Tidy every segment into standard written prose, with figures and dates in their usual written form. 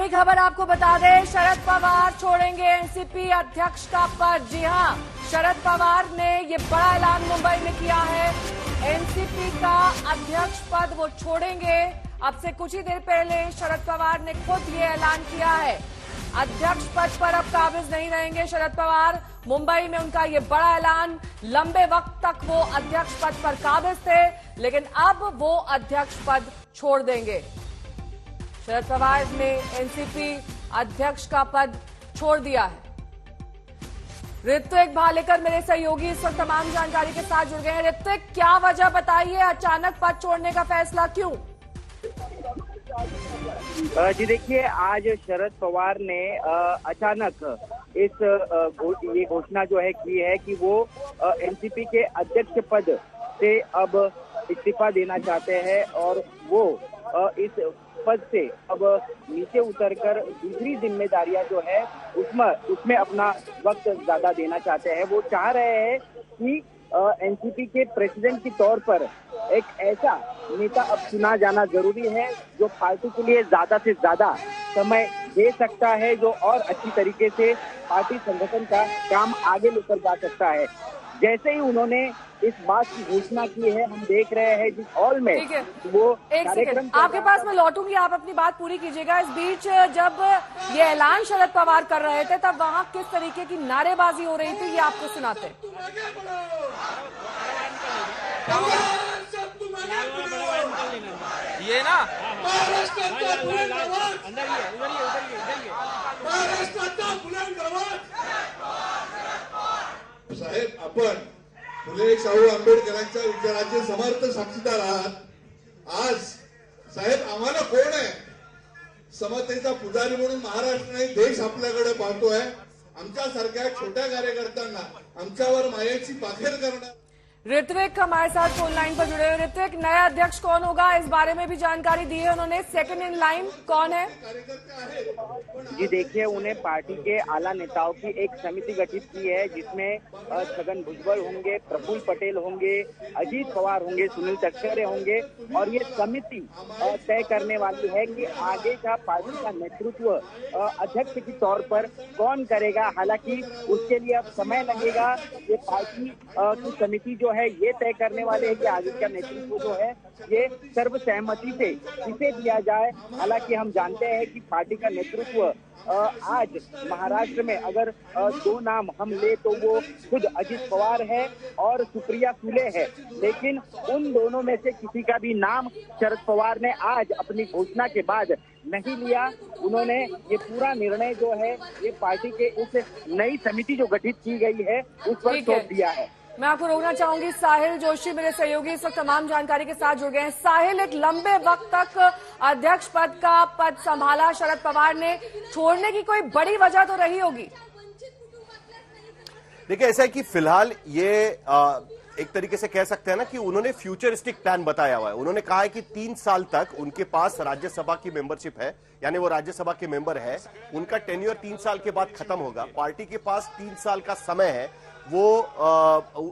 बड़ी खबर आपको बता दें, शरद पवार छोड़ेंगे एनसीपी अध्यक्ष का पद। जी हां, शरद पवार ने ये बड़ा ऐलान मुंबई में किया है। एनसीपी का अध्यक्ष पद वो छोड़ेंगे। अब से कुछ ही देर पहले शरद पवार ने खुद ये ऐलान किया है। अध्यक्ष पद पर अब काबिज नहीं रहेंगे शरद पवार। मुंबई में उनका ये बड़ा ऐलान। लंबे वक्त तक वो अध्यक्ष पद पर काबिज थे, लेकिन अब वो अध्यक्ष पद छोड़ देंगे। शरद पवार ने एनसीपी अध्यक्ष का पद छोड़ दिया है। ऋत्विक भालेकर मेरे सहयोगी इस वक्त तमाम जानकारी के साथ जुड़ गए हैं। ऋत्विक, क्या वजह बताइए, अचानक पद छोड़ने का फैसला क्यों? जी देखिए, आज शरद पवार ने अचानक ये घोषणा जो है की है कि वो एनसीपी के अध्यक्ष पद से अब इस्तीफा देना चाहते हैं और वो इस पद से अब नीचे उतरकर दूसरी जिम्मेदारियां जो है उसमें अपना वक्त ज्यादा देना चाहते हैं। वो चाह रहे हैं कि एनसीपी के प्रेसिडेंट के तौर पर एक ऐसा नेता अब चुना जाना जरूरी है जो पार्टी के लिए ज्यादा से ज्यादा समय दे सकता है, जो और अच्छी तरीके से पार्टी संगठन का काम आगे लेकर जा सकता है। जैसे ही उन्होंने इस बात की घोषणा की है, हम देख रहे हैं जिस हॉल में वो कार्यक्रम आपके पास मैं लौटूंगी, आप अपनी बात पूरी कीजिएगा। इस बीच जब ये ऐलान शरद पवार कर रहे थे तब वहां किस तरीके की नारेबाजी हो रही थी, ये आपको सुनाते। ये ना साहेब, आपण फुले शाहू आंबेडकरांच्या विचाराचे समर्थ साक्षीदार आहात। आज साहेब आम्हाला कोण आहे? समतेचा पुजारी म्हणून महाराष्ट्र नाही देश आपल्याकडे पाहतोय। आमच्यासारख्या छोट्या कार्यकर्त्यांना आमच्यावर मायेची पाखर करणार। ऋत्विक हमारे साथ फोन लाइन पर जुड़े हुए। ऋत्विक, नया अध्यक्ष कौन होगा, इस बारे में भी जानकारी दी है उन्होंने। सेकंड इन लाइन कौन है? जी देखिए, उन्हें पार्टी के आला नेताओं की एक समिति गठित की है जिसमें छगन भुजबल होंगे, प्रफुल्ल पटेल होंगे, अजीत पवार होंगे, सुनील तटकरे होंगे और ये समिति तय करने वाली है कि आगे का पार्टी का नेतृत्व अध्यक्ष के तौर पर कौन करेगा। हालांकि उसके लिए अब समय लगेगा। ये पार्टी की समिति जो है ये तय करने वाले हैं कि आगे का नेतृत्व जो है ये सर्वसहमति से किसे दिया जाए। हालांकि हम जानते हैं कि पार्टी का नेतृत्व आज महाराष्ट्र में अगर दो नाम हम ले तो वो खुद अजीत पवार है और सुप्रिया सुले है, लेकिन उन दोनों में से किसी का भी नाम शरद पवार ने आज अपनी घोषणा के बाद नहीं लिया। उन्होंने ये पूरा निर्णय जो है ये पार्टी के इस नई समिति जो गठित की गई है उस पर सौंप दिया है। मैं आपको रोकना चाहूंगी। साहिल जोशी मेरे सहयोगी इस वक्त तमाम जानकारी के साथ जुड़ गए हैं। साहिल, एक लंबे वक्त तक अध्यक्ष पद का पद संभाला शरद पवार ने, छोड़ने की कोई बड़ी वजह तो रही होगी? देखिए, ऐसा है कि फिलहाल ये एक तरीके से कह सकते हैं ना कि उन्होंने फ्यूचरिस्टिक प्लान बताया हुआ है। उन्होंने कहा है कि 3 साल तक उनके पास राज्यसभा की मेंबरशिप है, यानी वो राज्यसभा के मेंबर है। उनका टेन्योर 3 साल के बाद खत्म होगा। पार्टी के पास 3 साल का समय है। वो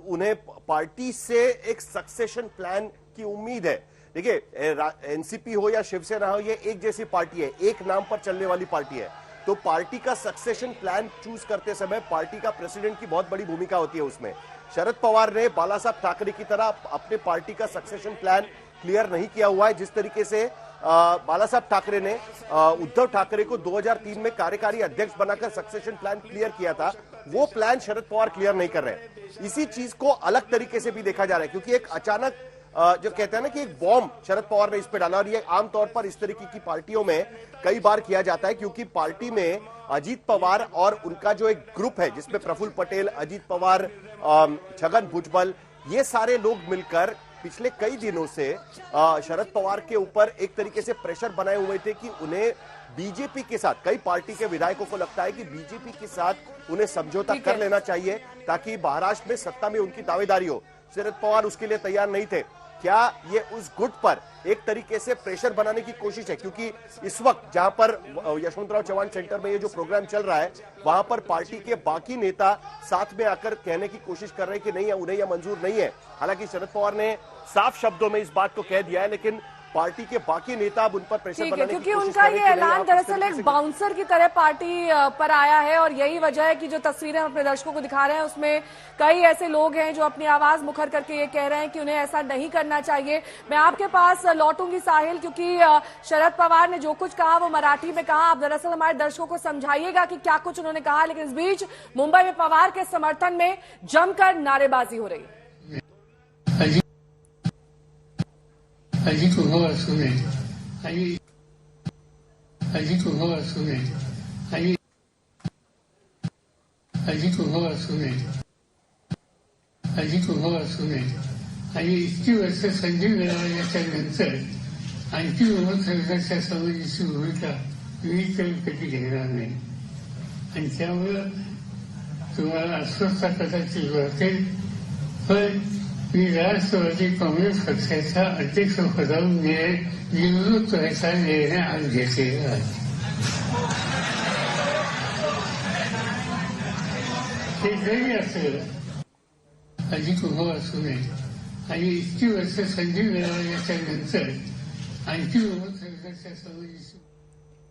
उन्हें पार्टी से एक सक्सेशन प्लान की उम्मीद है। देखिए, एनसीपी हो या शिवसेना हो, ये एक जैसी पार्टी है, एक नाम पर चलने वाली पार्टी है। तो पार्टी का सक्सेशन प्लान चूज करते समय पार्टी का प्रेसिडेंट की बहुत बड़ी भूमिका होती है उसमें। शरद पवार ने बाला साहब ठाकरे की तरह अपने पार्टी का सक्सेशन प्लान क्लियर नहीं किया हुआ है। जिस तरीके से बाला साहब ठाकरे ने उद्धव ठाकरे को 2003 में कार्यकारी अध्यक्ष बनाकर सक्सेशन प्लान क्लियर किया था, वो प्लान शरद पवार क्लियर नहीं कर रहे। इसी चीज को अलग तरीके से भी देखा जा रहा है, क्योंकि एक अचानक जो कहते हैं ना कि एक बॉम्ब शरद पवार ने इस पे डाला, और ये आमतौर पर इस तरीके की पार्टियों में कई बार किया जाता है, क्योंकि पार्टी में अजीत पवार और उनका जो एक ग्रुप है जिसमें प्रफुल्ल पटेल, अजीत पवार, छगन भुजबल, ये सारे लोग मिलकर पिछले कई दिनों से शरद पवार के ऊपर एक तरीके से प्रेशर बनाए हुए थे कि उन्हें बीजेपी के साथ, कई पार्टी के विधायकों को लगता है कि बीजेपी के साथ उन्हें समझौता कर लेना चाहिए ताकि महाराष्ट्र में सत्ता में उनकी दावेदारी हो। शरद पवार उसके लिए तैयार नहीं थे। क्या ये उस गुट पर एक तरीके से प्रेशर बनाने की कोशिश है? क्योंकि इस वक्त जहां पर यशवंतराव चव्हाण सेंटर में ये जो प्रोग्राम चल रहा है, वहां पर पार्टी के बाकी नेता साथ में आकर कहने की कोशिश कर रहे हैं कि नहीं, उन्हें यह मंजूर नहीं है। हालांकि शरद पवार ने साफ शब्दों में इस बात को कह दिया है, लेकिन पार्टी के बाकी नेता अब उन पर प्रेशर ठीक है, बनाने की क्योंकि कोशिश उनका करें ये कि नहीं, ऐलान आप इस दरअसल तरीके एक से बाउंसर की तरह पार्टी पर आया है और यही वजह है कि जो तस्वीरें हम अपने दर्शकों को दिखा रहे हैं उसमें कई ऐसे लोग हैं जो अपनी आवाज मुखर करके ये कह रहे हैं कि उन्हें ऐसा नहीं करना चाहिए। मैं आपके पास लौटूंगी साहिल, क्योंकि शरद पवार ने जो कुछ कहा वो मराठी में कहा। आप दरअसल हमारे दर्शकों को समझाइएगा कि क्या कुछ उन्होंने कहा, लेकिन इस बीच मुंबई में पवार के समर्थन में जमकर नारेबाजी हो रही है। अजित उभं असू नये आणि अजित उभं असू नये आणि अजित उभं असू नये अजित उभं असू नये आणि इतकी वर्ष संधी मिळाल्याच्या नंतर आणखी उभं समाजाची भूमिका मी कधी घेणार नाही आणि त्यामुळं तुम्हाला अस्वस्थता कदाचित वाटेल, पण मी राष्ट्रवादी काँग्रेस पक्षाच्या अध्यक्षपदावरून निवडणूक व्हायचा निर्णय आज घेतलेला आहे. हे जरी असं अजित उभं असू नये आणि इतकी वर्ष संधी मिळाल्याच्या नंतर आणखी उभं समाजाची